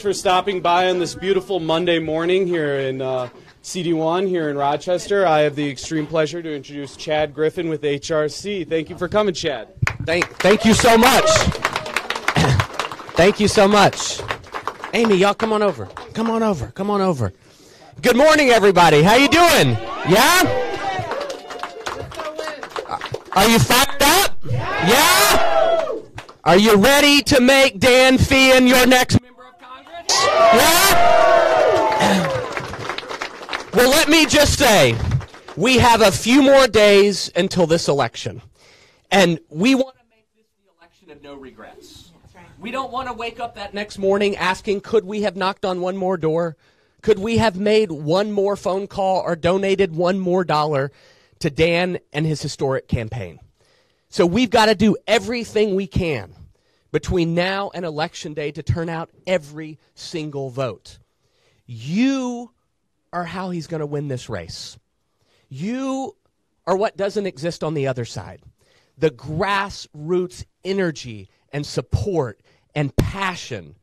For stopping by on this beautiful Monday morning here in CD1 here in Rochester. I have the extreme pleasure to introduce Chad Griffin with HRC. Thank you for coming, Chad. Thank you so much. Thank you so much. Amy, y'all come on over. Come on over. Come on over. Good morning, everybody. How you doing? Yeah? Are you fired up? Yeah? Are you ready to make Dan Feehan your next member of Congress? Yeah? Well, let me just say, we have a few more days until this election. And we want to make this the election of no regrets. We don't want to wake up that next morning asking, could we have knocked on one more door? Could we have made one more phone call or donated one more dollar to Dan and his historic campaign? So we've got to do everything we can between now and Election Day to turn out every single vote. You are how he's going to win this race. You are what doesn't exist on the other side. The grassroots energy and support and passion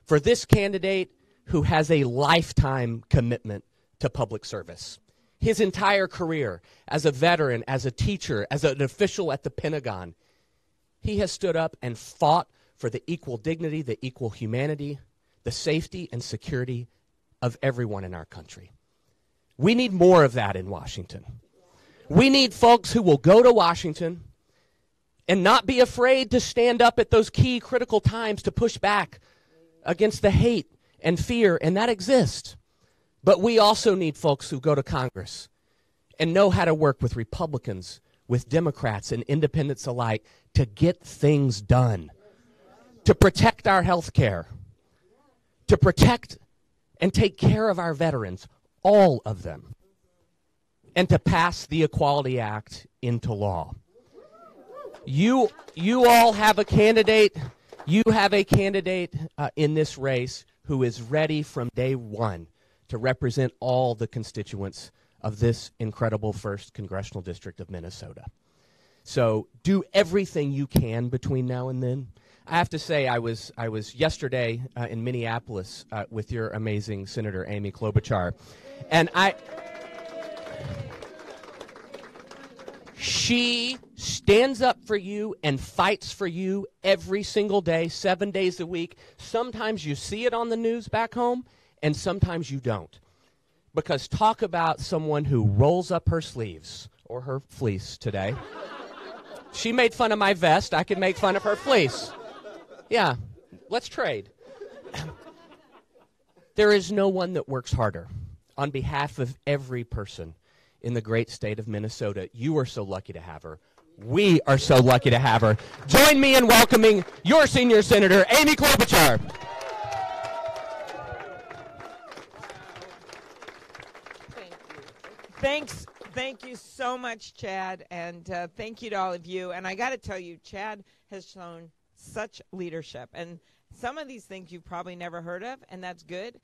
for this candidate who has a lifetime commitment to public service. His entire career as a veteran, as a teacher, as an official at the Pentagon, he has stood up and fought for the equal dignity, the equal humanity, the safety and security of everyone in our country. We need more of that in Washington. We need folks who will go to Washington and not be afraid to stand up at those key critical times to push back against the hate and fear, and that exists. But we also need folks who go to Congress and know how to work with Republicans, with Democrats and independents alike to get things done, to protect our health care, to protect and take care of our veterans, all of them, and to pass the Equality Act into law. You all have a candidate. You have a candidate in this race who is ready from day one to represent all the constituents of this incredible 1st Congressional District of Minnesota. So do everything you can between now and then. I have to say, I was yesterday in Minneapolis with your amazing Senator Amy Klobuchar, and she stands up for you and fights for you every single day, 7 days a week. Sometimes you see it on the news back home, and sometimes you don't. Because talk about someone who rolls up her sleeves, or her fleece today. She made fun of my vest. I could make fun of her fleece. Yeah, let's trade. There is no one that works harder on behalf of every person in the great state of Minnesota. You are so lucky to have her. We are so lucky to have her. Join me in welcoming your senior senator, Amy Klobuchar. Thank you so much, Chad, and thank you to all of you. And I got to tell you, Chad has shown such leadership. And some of these things you've probably never heard of, and that's good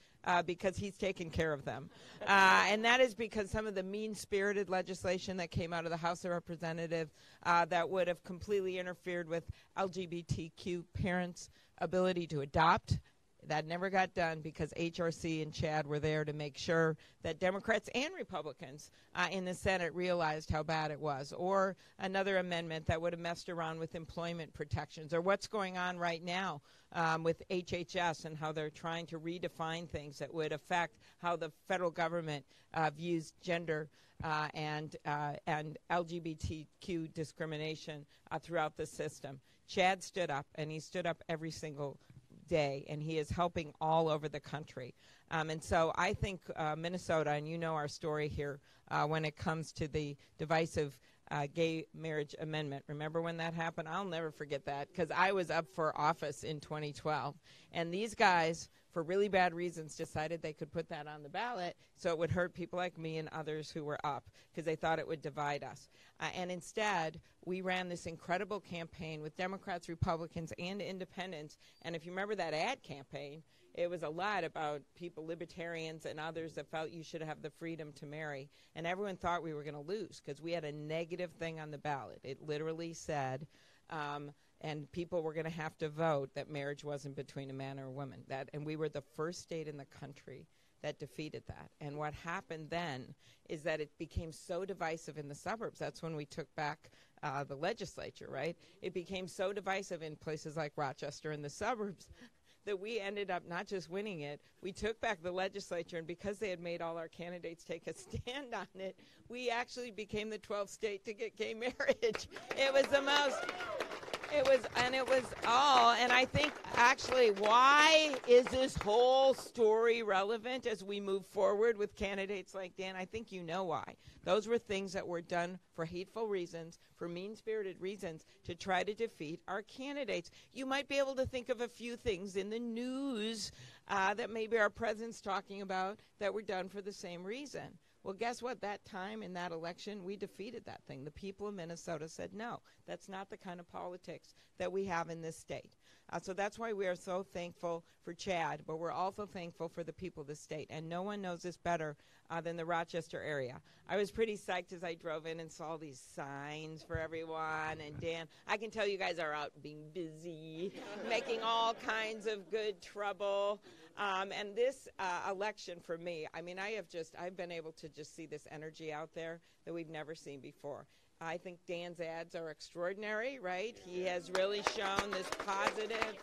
because he's taken care of them. And that is because some of the mean-spirited legislation that came out of the House of Representatives that would have completely interfered with LGBTQ parents' ability to adopt, that never got done because HRC and Chad were there to make sure that Democrats and Republicans in the Senate realized how bad it was. Or another amendment that would have messed around with employment protections. Or what's going on right now with HHS and how they're trying to redefine things that would affect how the federal government views gender and LGBTQ discrimination throughout the system. Chad stood up, and he stood up every single day, and he is helping all over the country. And so I think Minnesota, and you know our story here when it comes to the divisive gay marriage amendment. Remember when that happened? I'll never forget that because I was up for office in 2012. And these guys, for really bad reasons, decided they could put that on the ballot so it would hurt people like me and others who were up because they thought it would divide us. And instead, we ran this incredible campaign with Democrats, Republicans, and independents. And if you remember that ad campaign, it was a lot about people, libertarians and others, that felt you should have the freedom to marry. And everyone thought we were going to lose because we had a negative thing on the ballot. It literally said and people were going to have to vote that marriage wasn't between a man or a woman. And we were the first state in the country that defeated that. And what happened then is that it became so divisive in the suburbs. That's when we took back the legislature, right? It became so divisive in places like Rochester and the suburbs that we ended up not just winning it, we took back the legislature, and because they had made all our candidates take a stand on it, we actually became the 12th state to get gay marriage. It was the most... It was all, and I think actually, why is this whole story relevant as we move forward with candidates like Dan? I think you know why. Those were things that were done for hateful reasons, for mean-spirited reasons, to try to defeat our candidates. You might be able to think of a few things in the news that maybe our president's talking about that were done for the same reason. Well, guess what? That time in that election, we defeated that thing. The people of Minnesota said, no, that's not the kind of politics that we have in this state. So that's why we are so thankful for Chad, but we're also thankful for the people of the state. And no one knows this better than the Rochester area. I was pretty psyched as I drove in and saw these signs for everyone. And Dan, I can tell you guys are out being busy, making all kinds of good trouble. And this election for me, I mean, I've been able to just see this energy out there that we've never seen before. I think Dan's ads are extraordinary, right? He has really shown this positive,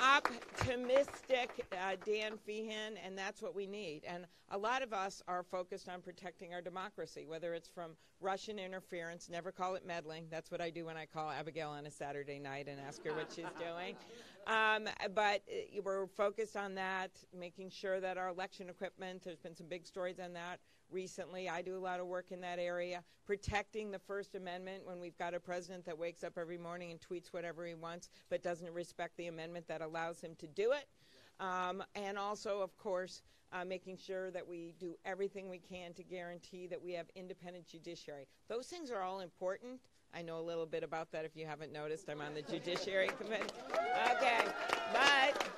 optimistic Dan Feehan, and that's what we need. And a lot of us are focused on protecting our democracy, whether it's from Russian interference, never call it meddling. That's what I do when I call Abigail on a Saturday night and ask her what she's doing. But we're focused on that, making sure that our election equipment, there's been some big stories on that recently. I do a lot of work in that area, protecting the First Amendment when we've got a president that wakes up every morning and tweets whatever he wants but doesn't respect the amendment that allows him to do it. And also, of course, making sure that we do everything we can to guarantee that we have independent judiciary. Those things are all important. I know a little bit about that if you haven't noticed. I'm on the Judiciary Committee. Okay, but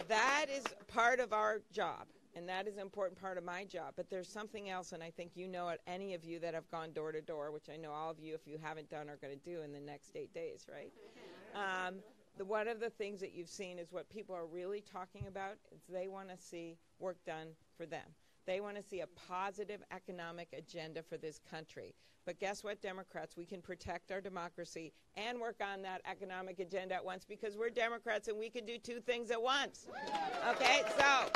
that is part of our job, and that is an important part of my job. But there's something else, and I think you know it, any of you that have gone door to door, which I know all of you, if you haven't done, are going to do in the next 8 days, right? One of the things that you've seen is what people are really talking about is they want to see work done for them. They want to see a positive economic agenda for this country. But guess what, Democrats? We can protect our democracy and work on that economic agenda at once because we're Democrats and we can do two things at once. Okay, so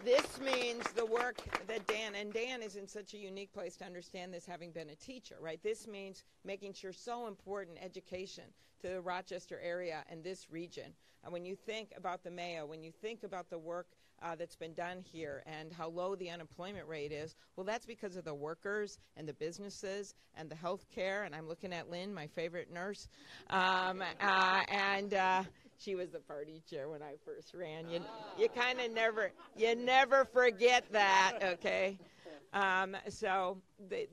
this means the work that Dan is in such a unique place to understand this, having been a teacher, right? This means making sure so important education to the Rochester area and this region. And when you think about the Mayo, when you think about the work that's been done here and how low the unemployment rate is, well, that's because of the workers and the businesses and the health care. And I'm looking at Lynn, my favorite nurse. She was the party chair when I first ran. You kind of never forget that, okay? So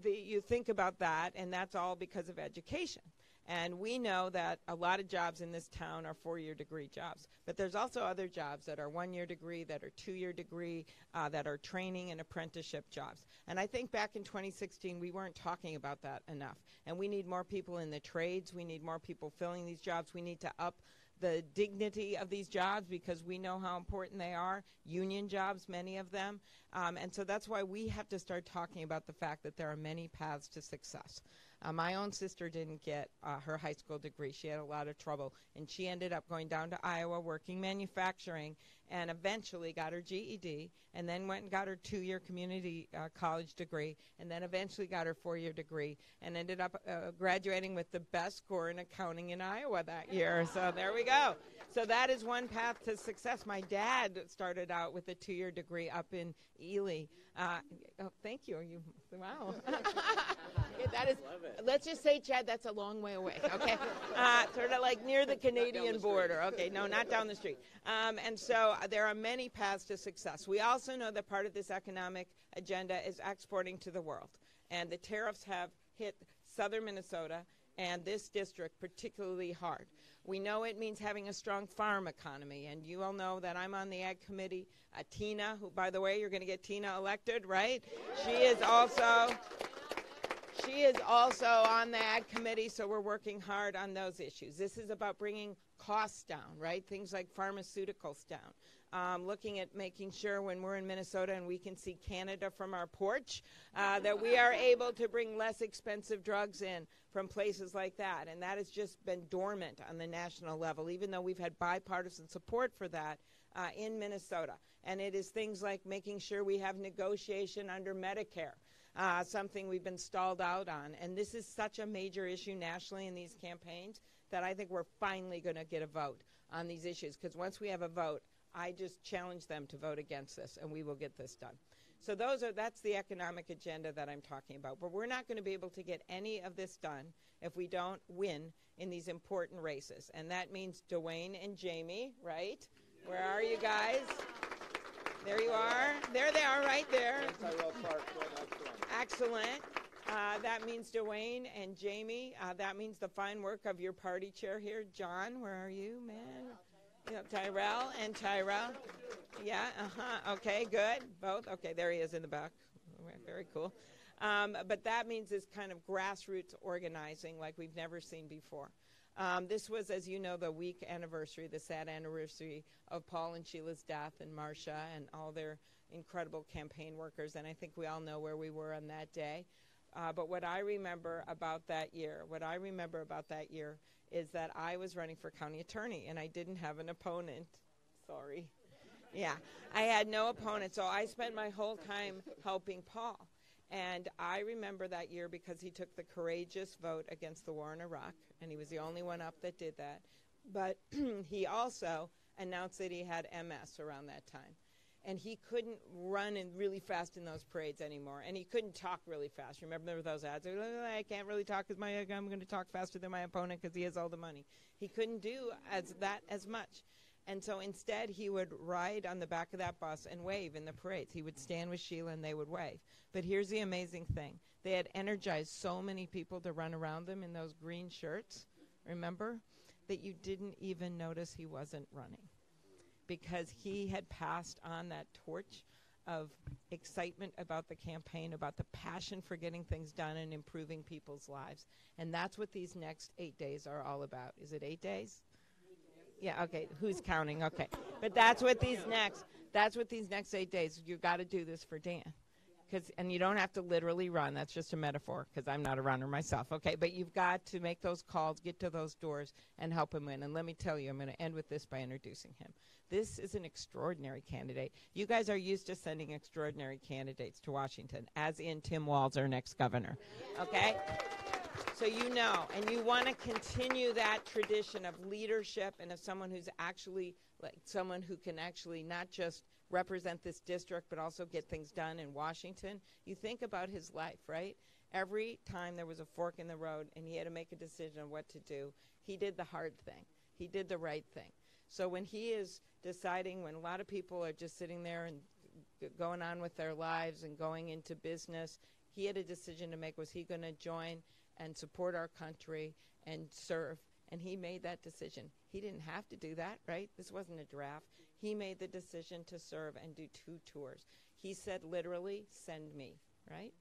you think about that, and that's all because of education. And we know that a lot of jobs in this town are 4-year degree jobs. But there's also other jobs that are 1-year degree, that are 2-year degree, that are training and apprenticeship jobs. And I think back in 2016, we weren't talking about that enough. And we need more people in the trades. We need more people filling these jobs. We need to up the dignity of these jobs because we know how important they are, union jobs, many of them. And so that's why we have to start talking about the fact that there are many paths to success. My own sister didn't get her high school degree. She had a lot of trouble, and she ended up going down to Iowa, working manufacturing, and eventually got her GED, and then went and got her 2-year community college degree, and then eventually got her 4-year degree, and ended up graduating with the best score in accounting in Iowa that year. So there we go. So that is one path to success. My dad started out with a 2-year degree up in Ely. Thank you. Wow. That is. Let's just say, Chad, that's a long way away. Okay, sort of like near the Canadian border. Okay, no, not down the street. And so there are many paths to success. We also know that part of this economic agenda is exporting to the world, and the tariffs have hit southern Minnesota and this district particularly hard. We know it means having a strong farm economy, and you all know that I'm on the Ag Committee. Tina, who, by the way, you're going to get Tina elected, right? She is also on the ad committee, so we're working hard on those issues. This is about bringing costs down, right? Things like pharmaceuticals down. Looking at making sure when we're in Minnesota and we can see Canada from our porch, that we are able to bring less expensive drugs in from places like that. And that has just been dormant on the national level, even though we've had bipartisan support for that in Minnesota. And it is things like making sure we have negotiation under Medicare. Something we've been stalled out on. And this is such a major issue nationally in these campaigns that I think we're finally going to get a vote on these issues. Because once we have a vote, I just challenge them to vote against this, and we will get this done. So that's the economic agenda that I'm talking about. But we're not going to be able to get any of this done if we don't win in these important races. And that means Dwayne and Jamie, right? Where are you guys? There you are. There they are right there. Excellent. That means Dwayne and Jamie. That means the fine work of your party chair here. John, where are you, man? Tyrell and Tyrell. Yeah, okay, good. Both. Okay, there he is in the back. Very cool. But that means this kind of grassroots organizing like we've never seen before. This was, as you know, the week anniversary, the sad anniversary of Paul and Sheila's death, and Marcia and all their incredible campaign workers, and I think we all know where we were on that day. But what I remember about that year is that I was running for county attorney, and I didn't have an opponent. Sorry. Yeah, I had no opponent, so I spent my whole time helping Paul. And I remember that year because he took the courageous vote against the war in Iraq, and he was the only one up that did that. But he also announced that he had MS around that time. And he couldn't run in really fast in those parades anymore, and he couldn't talk really fast. Remember those ads? I can't really talk because I'm going to talk faster than my opponent because he has all the money. He couldn't do as much. And so instead, he would ride on the back of that bus and wave in the parades. He would stand with Sheila, and they would wave. But here's the amazing thing. They had energized so many people to run around them in those green shirts, remember, that you didn't even notice he wasn't running because he had passed on that torch of excitement about the campaign, about the passion for getting things done and improving people's lives. And that's what these next 8 days are all about. Is it 8 days? Yeah, okay. Who's counting? Okay. But that's what these next 8 days, you've got to do this for Dan. And you don't have to literally run. That's just a metaphor because I'm not a runner myself. Okay, but you've got to make those calls, get to those doors, and help him win. And let me tell you, I'm going to end with this by introducing him. This is an extraordinary candidate. You guys are used to sending extraordinary candidates to Washington, as in Tim Walz, our next governor. Okay? So you know, and you want to continue that tradition of leadership and of someone who's actually, like someone who can actually not just represent this district but also get things done in Washington. You think about his life, right? Every time there was a fork in the road and he had to make a decision on what to do, he did the hard thing. He did the right thing. So when he is deciding, when a lot of people are just sitting there and going on with their lives and going into business, he had a decision to make. Was he going to join and support our country and serve? And he made that decision. He didn't have to do that, right? This wasn't a draft. He made the decision to serve and do 2 tours. He said literally, send me, right?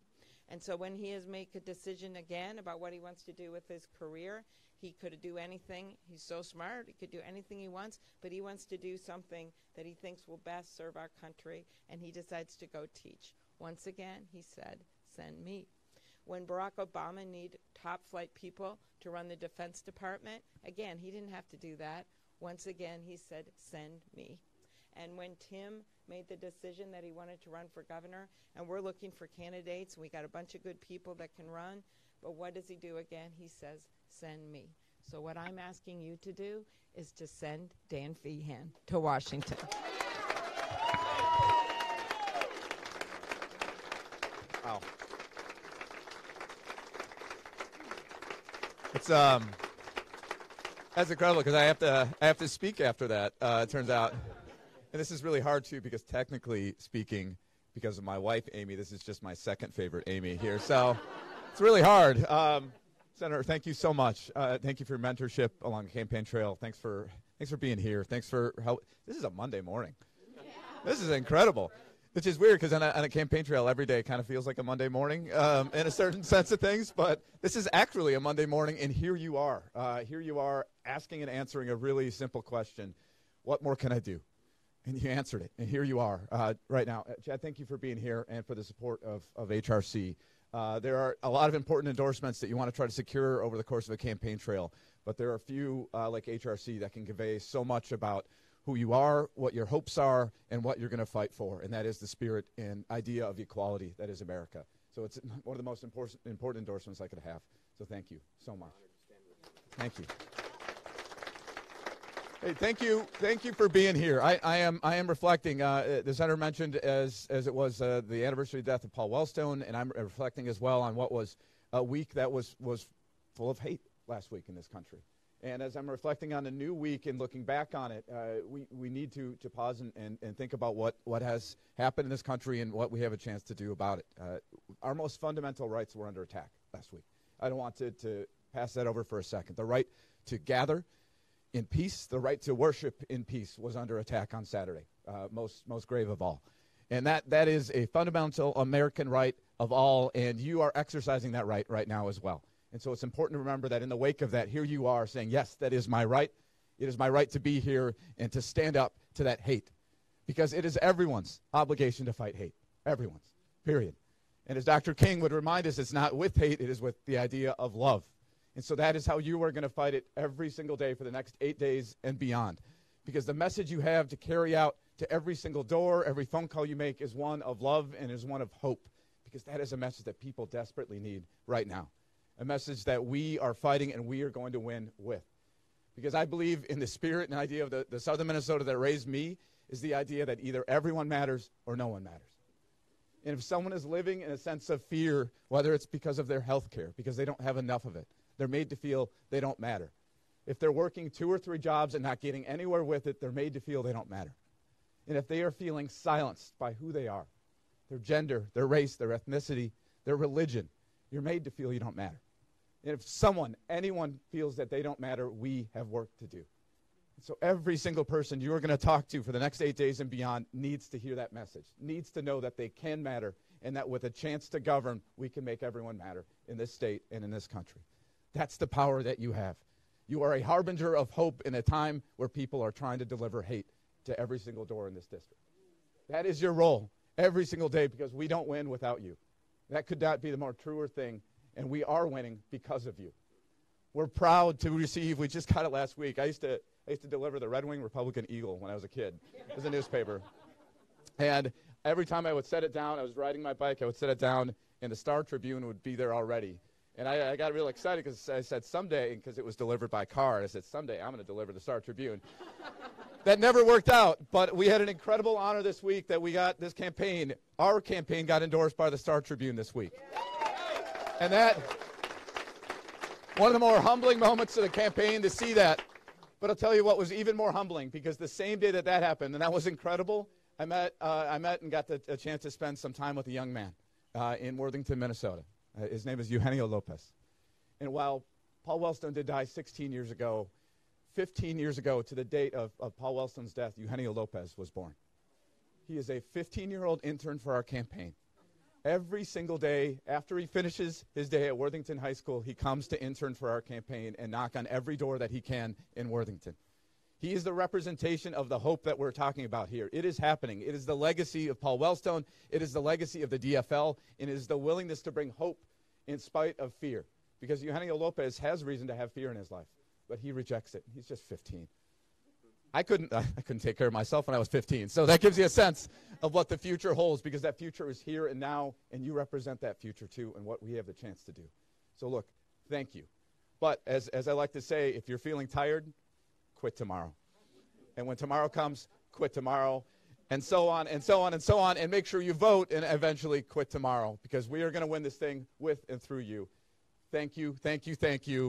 And so when he has made a decision again about what he wants to do with his career, he could do anything. He's so smart. He could do anything he wants, but he wants to do something that he thinks will best serve our country, and he decides to go teach. Once again, he said, send me. When Barack Obama needed top flight people to run the Defense Department, again, he didn't have to do that. Once again, he said, send me. And when Tim made the decision that he wanted to run for governor, and we're looking for candidates, we got a bunch of good people that can run, but what does he do again? He says, send me. So what I'm asking you to do is to send Dan Feehan to Washington. Wow. It's that's incredible because I have to speak after that. It turns out, and this is really hard too because technically speaking, because of my wife Amy, this is just my second favorite Amy here. So it's really hard. Senator, thank you so much. Thank you for your mentorship along the campaign trail. Thanks for being here. Thanks for help. This is a Monday morning. This is incredible. Which is weird because on a campaign trail every day kind of feels like a Monday morning in a certain sense of things. But this is actually a Monday morning, and here you are. Here you are asking and answering a really simple question. What more can I do? And you answered it, and here you are right now. Chad, thank you for being here and for the support of HRC. There are a lot of important endorsements that you want to try to secure over the course of a campaign trail, but there are a few like HRC that can convey so much about who you are, what your hopes are, and what you're going to fight for, and that is the spirit and idea of equality that is America. So it's one of the most important endorsements I could have. So thank you so much. Thank you. Hey, thank you for being here. I am reflecting. The senator mentioned as it was the anniversary of the death of Paul Wellstone, and I'm reflecting as well on what was a week that was full of hate last week in this country. And as I'm reflecting on a new week and looking back on it, we need to pause and think about what has happened in this country and what we have a chance to do about it. Our most fundamental rights were under attack last week. I don't want to pass that over for a second. The right to gather in peace, the right to worship in peace was under attack on Saturday, most grave of all. And that is a fundamental American right of all, and you are exercising that right now as well. And so it's important to remember that in the wake of that, here you are saying, yes, that is my right. It is my right to be here and to stand up to that hate. Because it is everyone's obligation to fight hate. Everyone's, period. And as Dr. King would remind us, it's not with hate, it is with the idea of love. And so that is how you are going to fight it every single day for the next 8 days and beyond. Because the message you have to carry out to every single door, every phone call you make is one of love and is one of hope. Because that is a message that people desperately need right now. A message that we are fighting and we are going to win with. Because I believe in the spirit and idea of the Southern Minnesota that raised me is the idea that either everyone matters or no one matters. And if someone is living in a sense of fear, whether it's because of their health care, because they don't have enough of it, they're made to feel they don't matter. If they're working 2 or 3 jobs and not getting anywhere with it, they're made to feel they don't matter. And if they are feeling silenced by who they are, their gender, their race, their ethnicity, their religion, you're made to feel you don't matter. And if anyone feels that they don't matter, we have work to do. And so every single person you are going to talk to for the next 8 days and beyond needs to hear that message, needs to know that they can matter, and that with a chance to govern, we can make everyone matter in this state and in this country. That's the power that you have. You are a harbinger of hope in a time where people are trying to deliver hate to every single door in this district. That is your role every single day, because we don't win without you. That could not be the more truer thing. And we are winning because of you. We're proud to receive, we just got it last week. I used to deliver the Red Wing Republican Eagle when I was a kid. It was a newspaper. And every time I would set it down, I was riding my bike, I would set it down, and the Star Tribune would be there already. And I got real excited because I said someday, because it was delivered by car, I said someday I'm going to deliver the Star Tribune. That never worked out, but we had an incredible honor this week that we got this campaign. Our campaign got endorsed by the Star Tribune this week. And that, one of the more humbling moments of the campaign to see that. But I'll tell you what was even more humbling, because the same day that happened, and that was incredible, I met and got a chance to spend some time with a young man in Worthington, Minnesota. His name is Eugenio Lopez. And while Paul Wellstone did die 16 years ago, 15 years ago to the date of Paul Wellstone's death, Eugenio Lopez was born. He is a 15-year-old intern for our campaign. Every single day after he finishes his day at Worthington High School, he comes to intern for our campaign and knock on every door that he can in Worthington. He is the representation of the hope that we're talking about here. It is happening. It is the legacy of Paul Wellstone. It is the legacy of the DFL. And it is the willingness to bring hope in spite of fear. Because Eugenio Lopez has reason to have fear in his life, but he rejects it. He's just 15. I couldn't take care of myself when I was 15. So that gives you a sense of what the future holds, because that future is here and now, and you represent that future too, and what we have the chance to do. So look, thank you. But as I like to say, if you're feeling tired, quit tomorrow. And when tomorrow comes, quit tomorrow, and so on and so on and so on, and make sure you vote and eventually quit tomorrow, because we are going to win this thing with and through you. Thank you, thank you, thank you.